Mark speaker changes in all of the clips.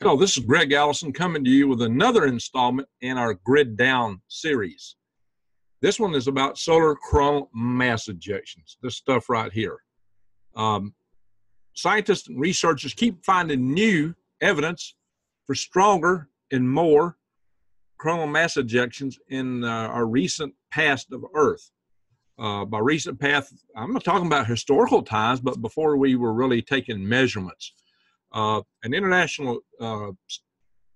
Speaker 1: Hello, this is Greg Allison coming to you with another installment in our Grid Down series. This one is about solar coronal mass ejections, this stuff right here. Scientists and researchers keep finding new evidence for stronger and more coronal mass ejections in our recent past of Earth. By recent past, I'm not talking about historical times, but before we were really taking measurements. An international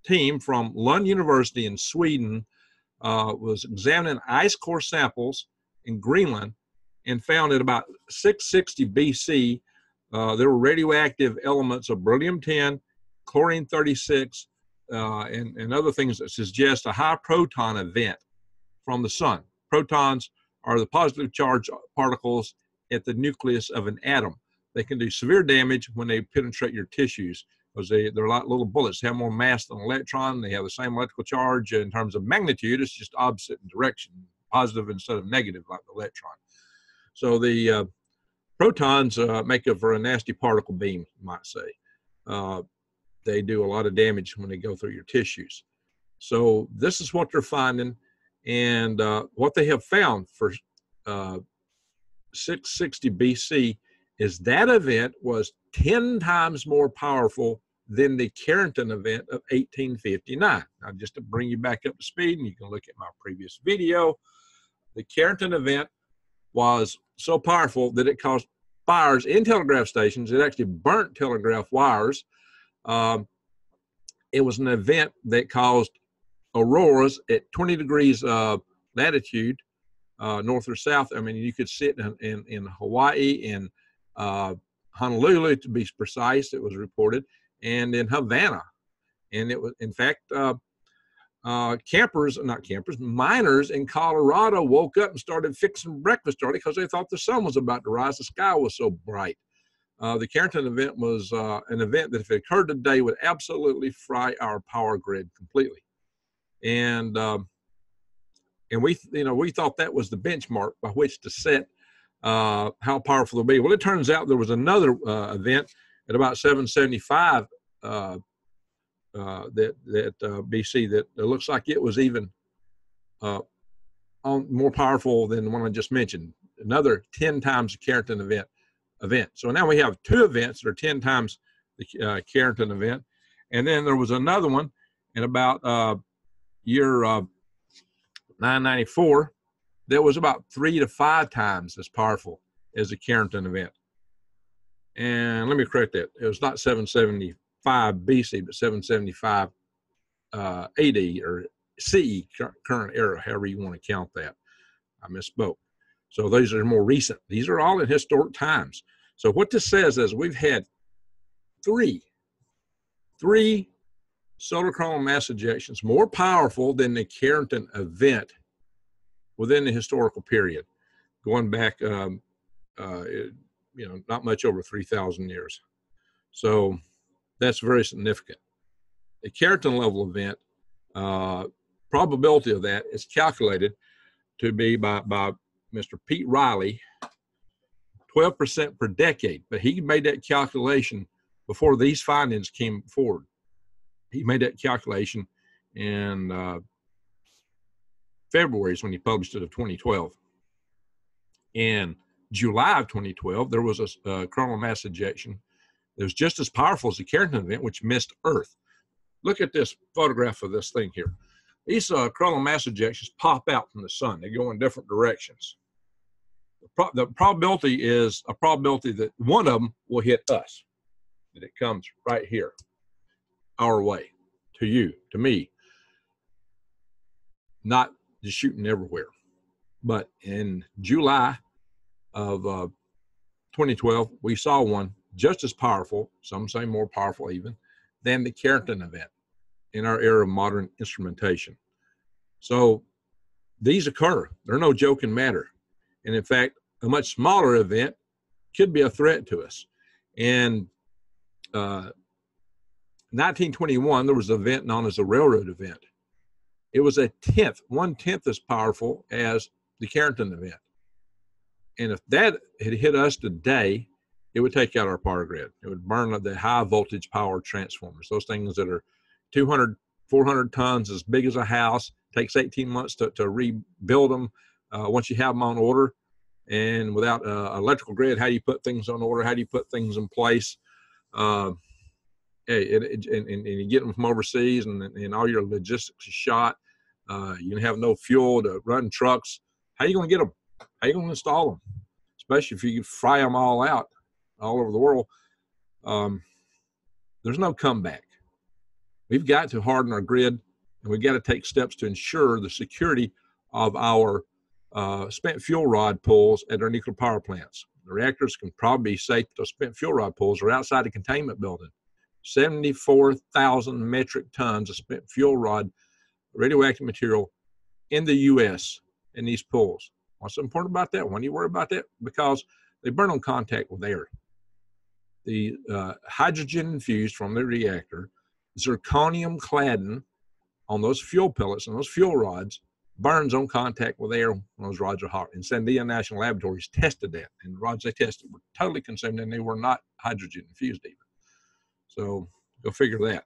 Speaker 1: team from Lund University in Sweden was examining ice core samples in Greenland and found at about 660 BC, there were radioactive elements of beryllium-10, chlorine-36, and other things that suggest a high proton event from the sun. Protons are the positive charged particles at the nucleus of an atom. They can do severe damage when they penetrate your tissues because they're like little bullets. They have more mass than an electron. They have the same electrical charge in terms of magnitude. It's just opposite in direction, positive instead of negative like the electron. So the protons make it for a nasty particle beam, you might say. They do a lot of damage when they go through your tissues. So this is what they're finding, and what they have found for 660 BC is that event was 10 times more powerful than the Carrington event of 1859. Now, just to bring you back up to speed, and you can look at my previous video, the Carrington event was so powerful that it caused fires in telegraph stations. It actually burnt telegraph wires. It was an event that caused auroras at 20 degrees latitude, north or south. I mean, you could sit in Hawaii and Honolulu, to be precise, it was reported, and in Havana. And it was, in fact, miners in Colorado woke up and started fixing breakfast early because they thought the sun was about to rise. The sky was so bright. The Carrington event was an event that, if it occurred today, would absolutely fry our power grid completely. And we thought that was the benchmark by which to set how powerful they'll be. Well, it turns out there was another event at about 775 BC that looks like it was even more powerful than the one I just mentioned. Another 10 times the Carrington event. So now we have two events that are 10 times the Carrington event, and then there was another one in about year 994. That was about 3 to 5 times as powerful as the Carrington event. And let me correct that. It was not 775 BC, but 775 AD or CE, current era, however you want to count that. I misspoke. So these are more recent. These are all in historic times. So what this says is we've had three solar coronal mass ejections more powerful than the Carrington event within the historical period, going back, not much over 3,000 years. So that's very significant. The Carrington level event, probability of that is calculated to be by Mr. Pete Riley, 12% per decade. But he made that calculation before these findings came forward. He made that calculation in February is when he published it of 2012. In July of 2012, there was a coronal mass ejection that was just as powerful as the Carrington event, which missed Earth. Look at this photograph of this thing here. These coronal mass ejections pop out from the sun. They go in different directions. The probability is a probability that one of them will hit us, that it comes right here, our way, to you, to me. Not just shooting everywhere. But in July of 2012, we saw one just as powerful, some say more powerful even, than the Carrington event in our era of modern instrumentation. So these occur. They're no joking matter. And in fact, a much smaller event could be a threat to us. In 1921, there was an event known as the railroad event. It was a 1/10 as powerful as the Carrington event. And if that had hit us today, it would take out our power grid. It would burn the high voltage power transformers, those things that are 200, 400 tons, as big as a house. Takes 18 months to rebuild them once you have them on order. And without electrical grid, how do you put things on order? How do you put things in place? And you get them from overseas, and all your logistics is shot. You can have no fuel to run trucks. How are you going to get them? How are you going to install them? Especially if you fry them all out all over the world. There's no comeback. We've got to harden our grid, and we've got to take steps to ensure the security of our spent fuel rod pools at our nuclear power plants. The reactors can probably be safe, but those spent fuel rod pools are outside the containment building. 74,000 metric tons of spent fuel rod radioactive material in the U.S. in these pools. What's important about that? When you worry about that? Because they burn on contact with air. The hydrogen infused from the reactor, zirconium cladding on those fuel pellets and those fuel rods burns on contact with air when those rods are hot. And Sandia National Laboratories tested that, and the rods they tested were totally consumed, and they were not hydrogen infused even. So go figure that.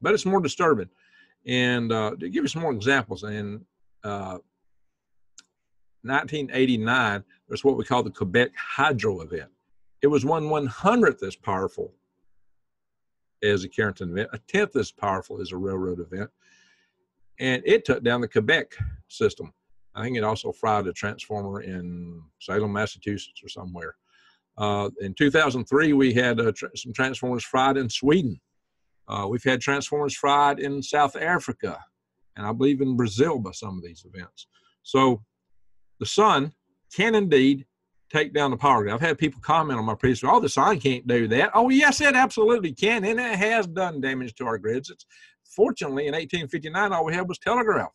Speaker 1: But it's more disturbing. And to give you some more examples, in 1989, there's what we call the Quebec Hydro event. It was 1/100th as powerful as a Carrington event, a 10th as powerful as a railroad event. And it took down the Quebec system. I think it also fried a transformer in Salem, Massachusetts or somewhere. In 2003, we had some transformers fried in Sweden. We've had transformers fried in South Africa, and I believe in Brazil by some of these events. So the sun can indeed take down the power grid. I've had people comment on my previous, oh, the sun can't do that. Oh, yes, it absolutely can, and it has done damage to our grids. Fortunately, in 1859, all we had was telegraph.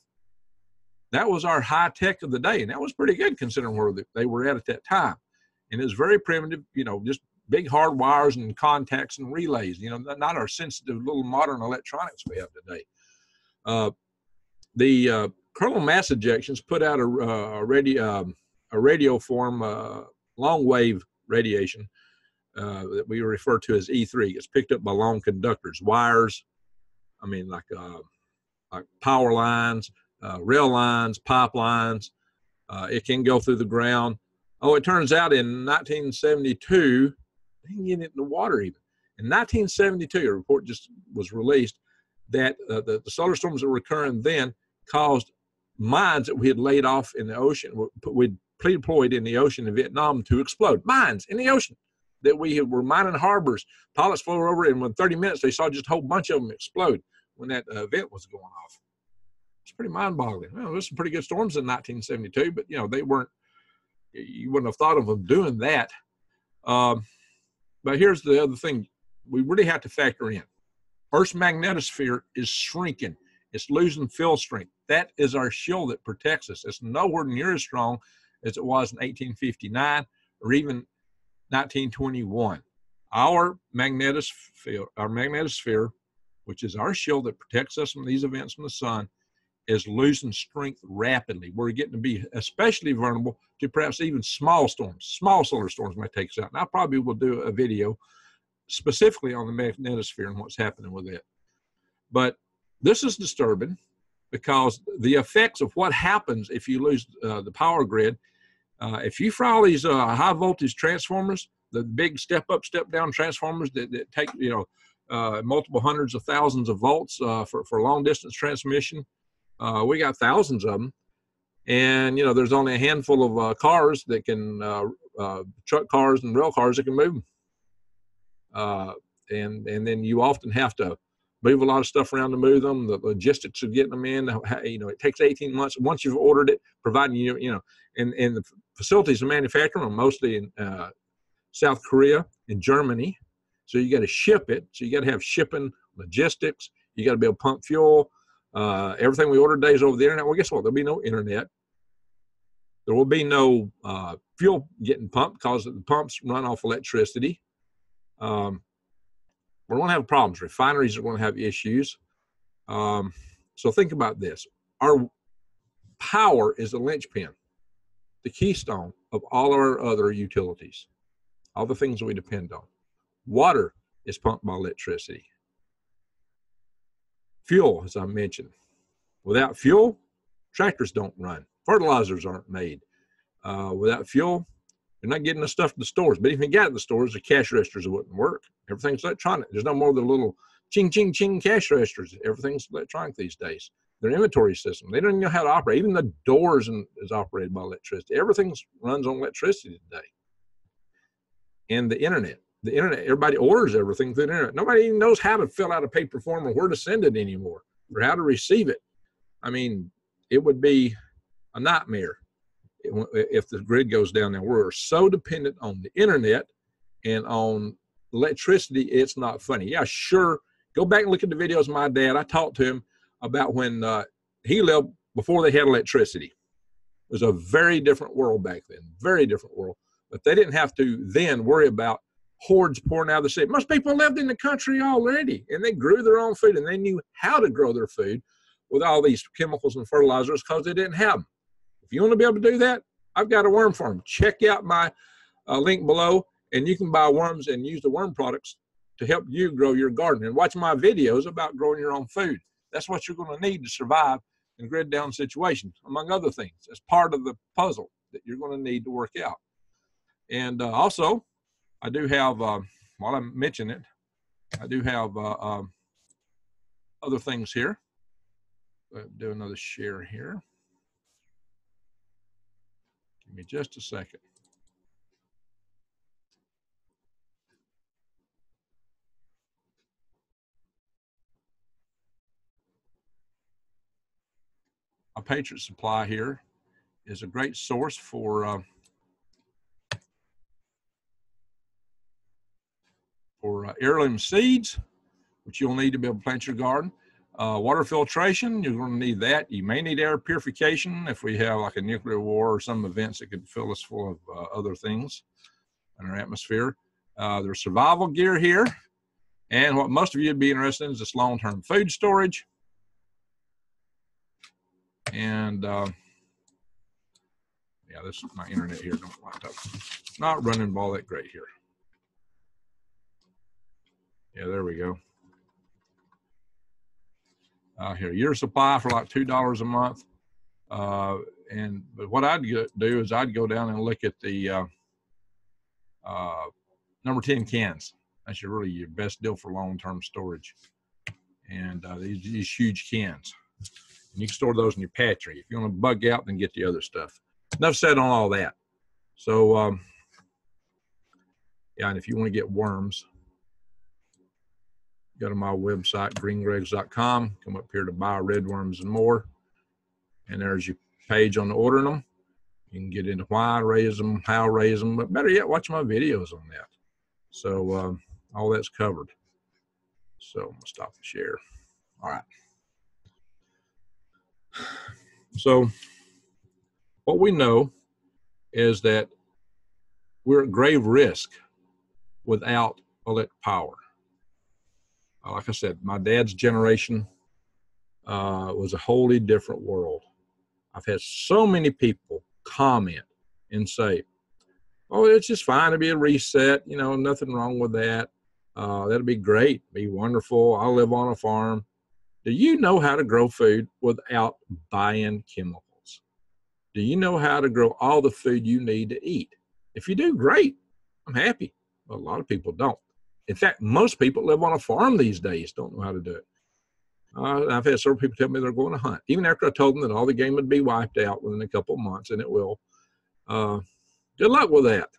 Speaker 1: That was our high tech of the day, and that was pretty good considering where they were at that time. And it was very primitive, just big hard wires and contacts and relays, not our sensitive little modern electronics we have today. The coronal mass ejections put out a radio form, long wave radiation that we refer to as E3. It's picked up by long conductors, wires, like power lines, rail lines, pipelines. It can go through the ground. Oh, it turns out in 1972, they can get it in the water even. In 1972, a report just was released that the solar storms that were occurring then caused mines that we had laid off in the ocean, we'd deployed in the ocean in Vietnam to explode. Mines in the ocean that were mining harbors. Pilots flew over, and within 30 minutes, they saw just a whole bunch of them explode when that event was going off. It's pretty mind-boggling. Well, there's some pretty good storms in 1972, but, they weren't, you wouldn't have thought of them doing that. But here's the other thing we really have to factor in. Earth's magnetosphere is shrinking. It's losing field strength. That is our shield that protects us. It's nowhere near as strong as it was in 1859 or even 1921. Our magnetosphere, which is our shield that protects us from these events from the sun, is losing strength rapidly. We're getting to be especially vulnerable to perhaps even small storms. Small solar storms may take us out. And I probably will do a video specifically on the magnetosphere and what's happening with it. But this is disturbing because the effects of what happens if you lose the power grid, if you fry all these high voltage transformers, the big step up, step down transformers that take, multiple hundreds of thousands of volts for long distance transmission, we got thousands of them. And, there's only a handful of cars that can, truck cars and rail cars that can move them. And then you often have to move a lot of stuff around to move them. The logistics of getting them in, it takes 18 months. Once you've ordered it, providing and the facilities of manufacturing are mostly in South Korea and Germany. So you got to ship it. So you got to have shipping, logistics. You got to be able to pump fuel. Everything we order today is over the internet. Well, guess what? There'll be no internet. There will be no fuel getting pumped because the pumps run off electricity. We're going to have problems. Refineries are going to have issues. So think about this. Our power is the linchpin, the keystone of all our other utilities, all the things that we depend on. Water is pumped by electricity. fuel, as I mentioned. Without fuel, tractors don't run. Fertilizers aren't made. Without fuel, you're not getting the stuff to the stores. But if you got it in the stores, the cash registers wouldn't work. Everything's electronic. There's no more of the little ching, ching, ching cash registers. Everything's electronic these days. Their inventory system, they don't even know how to operate. Even the doors is operated by electricity. Everything runs on electricity today. And the internet, everybody orders everything through the internet. Nobody even knows how to fill out a paper form or where to send it anymore or how to receive it. I mean, it would be a nightmare if the grid goes down. Now, we're so dependent on the internet and on electricity, it's not funny. Yeah, sure. Go back and look at the videos of my dad. I talked to him about when he lived before they had electricity. It was a very different world back then, very different world. But they didn't have to then worry about hordes pouring out of the city. Most people lived in the country already, and they grew their own food, and they knew how to grow their food with all these chemicals and fertilizers because they didn't have them. If you want to be able to do that, I've got a worm farm. Check out my link below, and you can buy worms and use the worm products to help you grow your garden. And watch my videos about growing your own food. That's what you're going to need to survive in grid down situations, among other things. That's part of the puzzle that you're going to need to work out. And also, I do have, while I'm mentioning it, I do have other things here. Do another share here. Give me just a second. A Patriot Supply here is a great source for heirloom seeds, which you'll need to be able to plant your garden. Water filtration, you're going to need that. You may need air purification if we have like a nuclear war or some events that could fill us full of other things in our atmosphere. There's survival gear here. And what most of you would be interested in is this long-term food storage. And yeah, this is my internet here. Don't like that. Not running all that great here. Yeah, there we go. Here, year supply for like $2 a month. But what I'd do is I'd go down and look at the number 10 cans. That's really your best deal for long-term storage. And these huge cans. And you can store those in your pantry. If you want to bug out, then get the other stuff. Enough said on all that. So, yeah, and if you want to get worms, go to my website, greengregs.com. Come up here to buy red worms and more. And there's your page on ordering them. You can get into why I raise them, how I raise them, but better yet, watch my videos on that. So all that's covered. So I'm going to stop the share. All right. So what we know is that we're at grave risk without electric power. Like I said, my dad's generation was a wholly different world. I've had so many people comment and say, oh, it's just fine to be a reset. You know, nothing wrong with that. That'll be great, be wonderful. I'll live on a farm. Do you know how to grow food without buying chemicals? Do you know how to grow all the food you need to eat? If you do, great. I'm happy. But a lot of people don't. In fact, most people live on a farm these days, don't know how to do it. I've had several people tell me they're going to hunt, even after I told them that all the game would be wiped out within a couple of months, and it will. Good luck with that.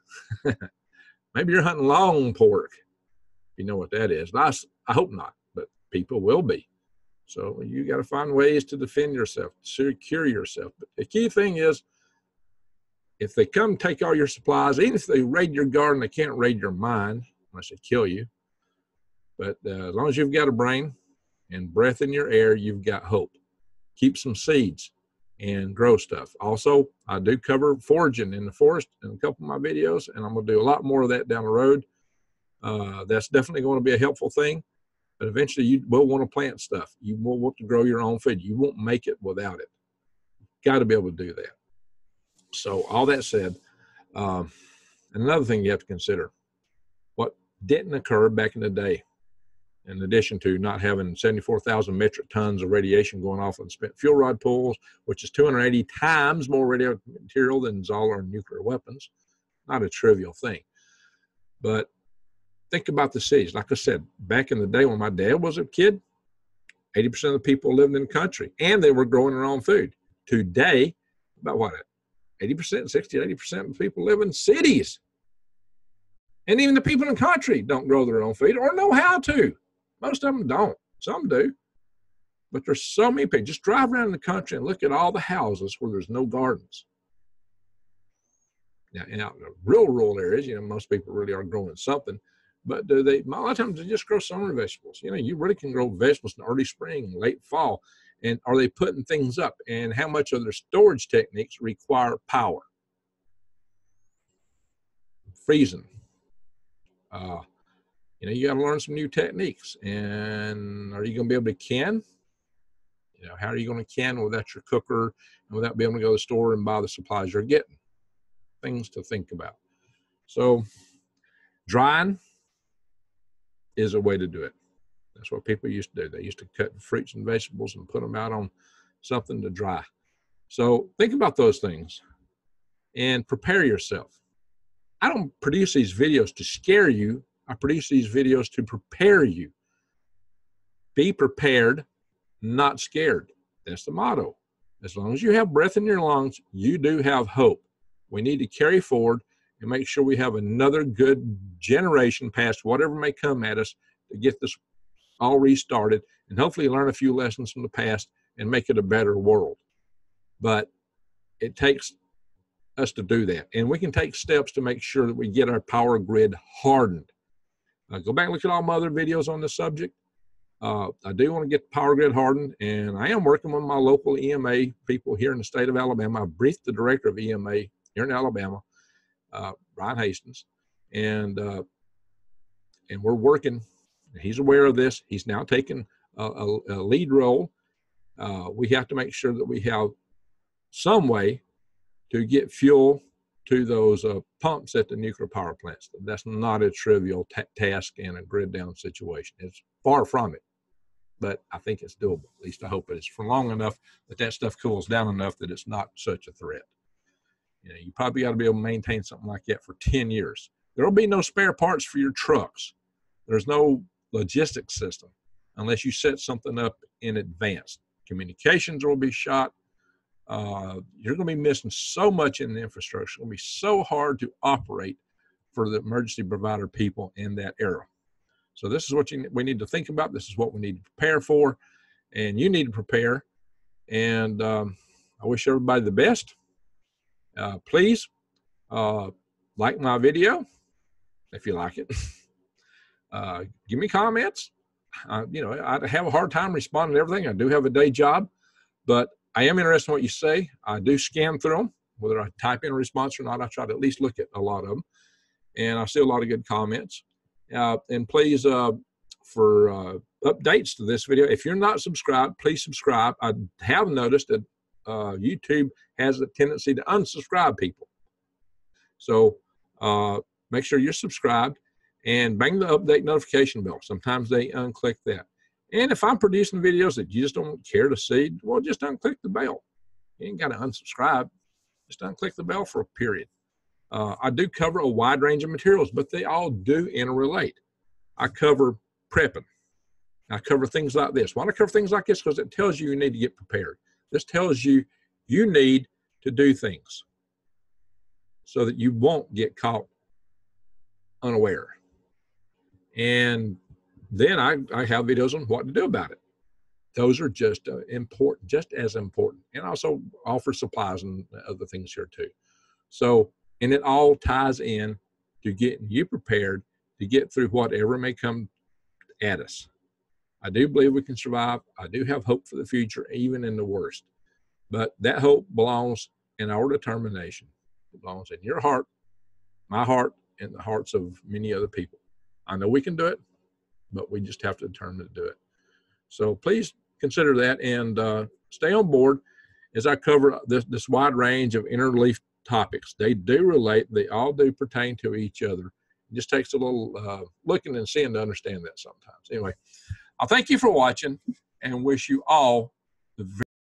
Speaker 1: Maybe you're hunting long pork. You know what that is. I hope not, but people will be. So you got to find ways to defend yourself, secure yourself. But the key thing is, if they come take all your supplies, even if they raid your garden, they can't raid your mind unless they kill you. But as long as you've got a brain and breath in your air, you've got hope. Keep some seeds and grow stuff. Also, I do cover foraging in the forest in a couple of my videos, and I'm going to do a lot more of that down the road. That's definitely going to be a helpful thing. But eventually you will want to plant stuff. You will want to grow your own food. You won't make it without it. Got to be able to do that. So all that said, and another thing you have to consider, what didn't occur back in the day in addition to not having 74,000 metric tons of radiation going off in spent fuel rod pools, which is 280 times more radioactive material than all our nuclear weapons. Not a trivial thing. But think about the cities. Like I said, back in the day when my dad was a kid, 80% of the people lived in the country, and they were growing their own food. Today, about what, 80%, 60, 80% of the people live in cities. And even the people in the country don't grow their own food or know how to. Most of them don't. Some do. But there's so many people. Just drive around the country and look at all the houses where there's no gardens. Now, out in the real rural areas, most people really are growing something. But a lot of times they just grow summer vegetables. You really can grow vegetables in early spring, late fall. And are they putting things up? And how much of their storage techniques require power? Freezing. You got to learn some new techniques. And are you going to be able to can? How are you going to can without your cooker and without being able to go to the store and buy the supplies you're getting? Things to think about. So drying is a way to do it. That's what people used to do. They used to cut fruits and vegetables and put them out on something to dry. So think about those things and prepare yourself. I don't produce these videos to scare you. I produce these videos to prepare you. Be prepared, not scared. That's the motto. As long as you have breath in your lungs, you do have hope. We need to carry forward and make sure we have another good generation past whatever may come at us to get this all restarted and hopefully learn a few lessons from the past and make it a better world. But it takes us to do that. And we can take steps to make sure that we get our power grid hardened. Go back and look at all my other videos on this subject. I do want to get the power grid hardened, and I am working with my local EMA people here in the state of Alabama. I briefed the director of EMA here in Alabama, Brian Hastings, and we're working. He's aware of this. He's now taken a lead role. We have to make sure that we have some way to get fuel to those pumps at the nuclear power plants. That's not a trivial task in a grid down situation. It's far from it, but I think it's doable. At least I hope it is, for long enough that stuff cools down enough that it's not such a threat. You probably got to be able to maintain something like that for 10 years. There will be no spare parts for your trucks. There's no logistics system unless you set something up in advance. Communications will be shot. You're going to be missing so much in the infrastructure. It's going to be so hard to operate for the emergency provider people in that era. So this is what we need to think about. This is what we need to prepare for, and you need to prepare. And I wish everybody the best. Please like my video if you like it. Give me comments. I have a hard time responding to everything. I do have a day job, but I am interested in what you say. I do scan through them, whether I type in a response or not. I try to at least look at a lot of them, and I see a lot of good comments. And please, for updates to this video, if you're not subscribed, please subscribe. I have noticed that YouTube has a tendency to unsubscribe people. So make sure you're subscribed and bang the update notification bell. Sometimes they unclick that. And if I'm producing videos that you just don't care to see, well, just unclick the bell. You ain't got to unsubscribe. Just unclick the bell for a period. I do cover a wide range of materials, but they all do interrelate. I cover prepping. I cover things like this. Why do I cover things like this? Because it tells you need to get prepared. This tells you you need to do things so that you won't get caught unaware. And then I have videos on what to do about it. Those are just important, just as important. And also offer supplies and other things here too. So, and it all ties in to getting you prepared to get through whatever may come at us. I do believe we can survive. I do have hope for the future, even in the worst. But that hope belongs in our determination. It belongs in your heart, my heart, and the hearts of many other people. I know we can do it, but we just have to determine to do it. So please consider that and stay on board as I cover this wide range of interleaf topics. They do relate. They all do pertain to each other. It just takes a little looking and seeing to understand that sometimes. Anyway, I thank you for watching and wish you all